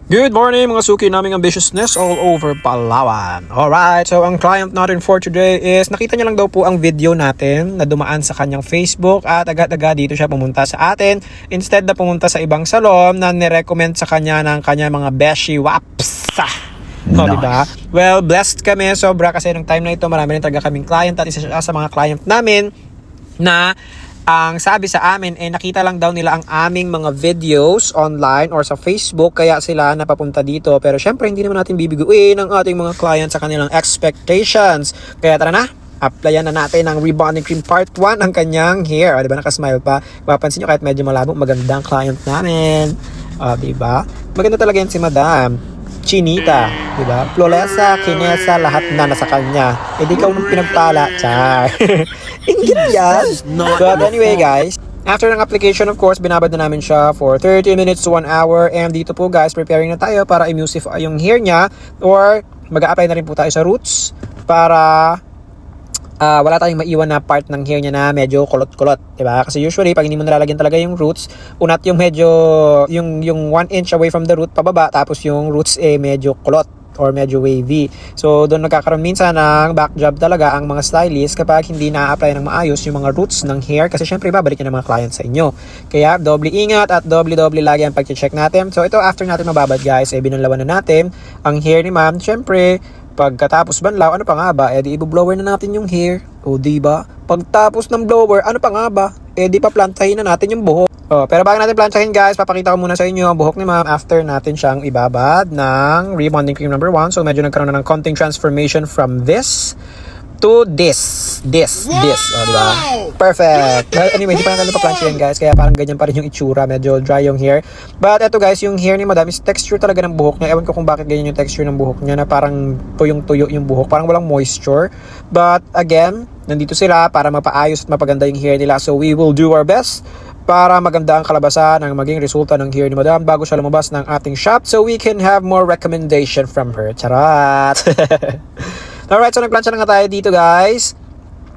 Good morning mga suki naming ambitiousness all over Palawan. Alright, so ang client natin for today is nakita niya lang daw po ang video natin na dumaan sa kanyang Facebook at agad-agad dito siya pumunta sa atin instead na pumunta sa ibang salon na nirecommend sa kanya ng kanya mga beshi waps. No, diba? Well, blessed kami sobra kasi nung time na ito marami rin talaga kaming client at isa siya sa mga client namin na ang sabi sa amin nakita lang daw nila ang aming mga videos online or sa Facebook kaya sila napapunta dito. Pero syempre hindi naman natin bibiguin ang ating mga client sa kanilang expectations. Kaya tara na, applyan na natin ang rebonding cream part 1 ang kanyang hair. Diba nakasmile pa? Mapapansin nyo kahit medyo malabo, magandang client namin. Diba? Maganda talaga yan si Madam Chinita, diba? Flawlessa, kinesa, lahat na nasa kanya. Di ikaw nung pinagpala, char. Ingit yan. But anyway guys, after ng application of course, binabad na namin siya for 30 minutes to 1 hour. And dito po guys, preparing na tayo para emulsify yung hair niya. Or mag-a-apply na rin po tayo sa roots para wala tayong maiwan na part ng hair niya na medyo kulot-kulot, diba? Kasi usually pag hindi mo nalalagyan talaga yung roots, unat yung medyo yung 1 inch away from the root pababa, tapos yung roots medyo kulot or medyo wavy. So doon nagkakaroon minsan ng back job talaga ang mga stylist kapag hindi na-apply ng maayos yung mga roots ng hair, kasi syempre babalik yan ng mga client sa inyo. Kaya doble ingat at doble lagi ang pag-check natin. So ito after natin mababad guys, binanlawan na natin ang hair ni ma'am. Syempre pagkatapos banlaw, ano pa nga ba? Di i-blower na natin yung hair. O diba? Pagtapos ng blower, ano pa nga ba? Di pa plantahin na natin yung buhok. Pero bago natin plantahin guys, papakita ko muna sa inyo ang buhok ni ma'am after natin siyang ibabad ng rebonding cream number 1. So medyo nagkaroon na ng konting transformation from this to this. Diba? Perfect. Well, anyway, hindi pa natin pa-plancha yan guys, kaya parang ganyan pa rin yung itsura, medyo dry yung hair. But eto guys, yung hair ni madam is texture talaga ng buhok niya. Ewan ko kung bakit ganyan yung texture ng buhok niya, na parang tuyong-tuyo yung buhok, parang walang moisture. But again, nandito sila para mapaayos at mapaganda yung hair nila. So we will do our best para maganda ang kalabasan ng maging resulta ng hair ni madam bago siya lumabas ng ating shop, so we can have more recommendation from her. Charot! Alright, so nagplansya na nga tayo dito guys.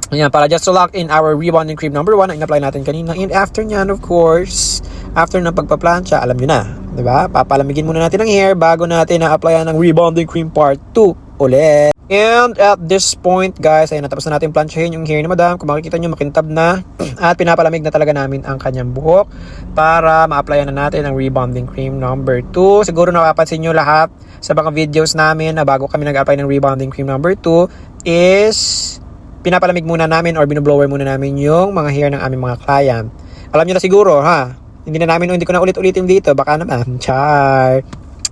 Ayan, para just to lock in our rebonding cream number 1 na in-apply natin kanina. And after nyan, of course, after ng pagpaplansya, alam nyo na, diba? Papalamigin muna natin ang hair bago natin na-applyan ng rebonding cream part 2 ulit. And at this point guys, ayun, natapos na natin plansyahin yung hair ni madam. Kung makikita nyo, makintab na. At pinapalamig na talaga namin ang kanyang buhok para ma-applyan na natin ang rebonding cream number 2. Siguro napapansin nyo lahat sa mga videos namin na bago kami nag-apply ng rebonding cream number 2 is pinapalamig muna namin or binoblower muna namin yung mga hair ng aming mga client. Alam nyo na siguro, ha? Hindi ko na ulit-ulitin dito, baka naman, char.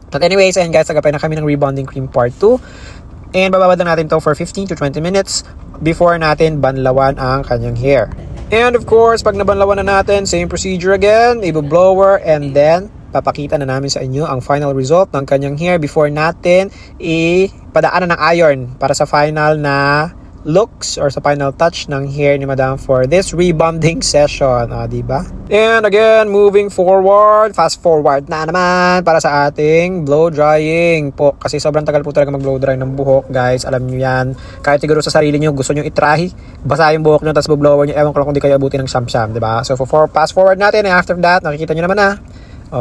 But anyways, ayun guys, nag-apply na kami ng rebonding cream part 2. And bababad lang natin to for 15 to 20 minutes before natin banlawan ang kanyang hair. And of course, pag nabanlawan na natin, same procedure again, i-blower and then papakita na namin sa inyo ang final result ng kanyang hair before natin ipadaanan ng iron para sa final na looks or sa final touch ng hair ni madam for this rebonding session, diba? And again, moving forward, fast forward na naman para sa ating blow drying po, kasi sobrang tagal po talaga mag blow dry ng buhok guys, alam nyo yan. Kahit siguro sa sarili nyo gusto nyo itry basa yung buhok nyo tapos blower nyo, ewan ko lang kung di kayo abutin ng syam-syam, diba? So fast forward natin, and after that nakikita nyo naman na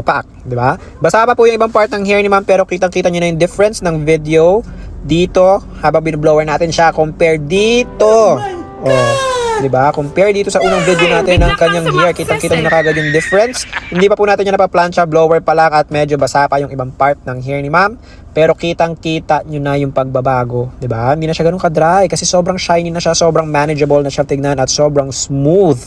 pack, diba? Basa pa po yung ibang part ng hair ni ma'am, pero kitang-kita nyo na yung difference ng video dito habang binoblower natin siya compare dito. Diba? Compare dito sa unang video natin ng kanyang hair, kitang-kita nyo na kagad yung difference. Hindi pa po natin yan napaplansya, blower pa lang at medyo basa pa yung ibang part ng hair ni ma'am. Pero kitang-kita nyo na yung pagbabago, diba? Hindi na siya ganun ka-dry kasi sobrang shiny na siya, sobrang manageable na siya tignan at sobrang smooth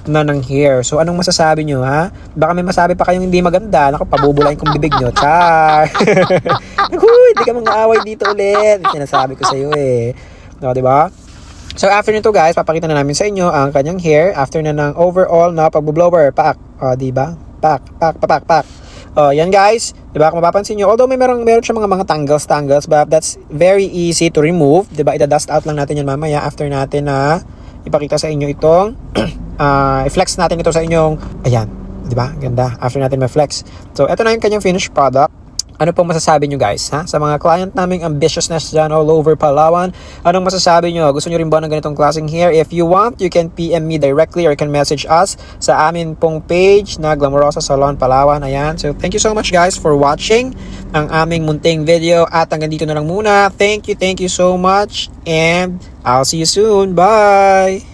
na ng hair. So anong masasabi nyo, ha? Baka may masabi pa kayong hindi maganda. Naku, pabubulayin kong bibig nyo. Char! Huy, di ka mga away dito ulit. Sinasabi ko sa iyo diba? So after nito guys, papakita na namin sa inyo ang kanyang hair after na ng overall na pag-blower. Pack. Diba? Pack. Yan guys. Diba? Kung mapapansin nyo, although meron siya mga tangles, but that's very easy to remove. Diba? Ida-dust out lang natin yan mamaya after natin na ipakita sa inyo itong i-flex natin ito sa inyong, ayan. Diba? Ganda. After natin ma-flex. So, ito na yung kanyang finished product. Ano pong masasabi nyo guys, ha? Sa mga client naming ambitiousness dyan all over Palawan, anong masasabi nyo? Gusto nyo rin ba ng ganitong klaseng hair? If you want, you can PM me directly or you can message us sa amin pong page na Glamorosa Salon Palawan. Ayan. So, thank you so much guys for watching ang aming munting video at hanggang dito na lang muna. Thank you so much and I'll see you soon. Bye!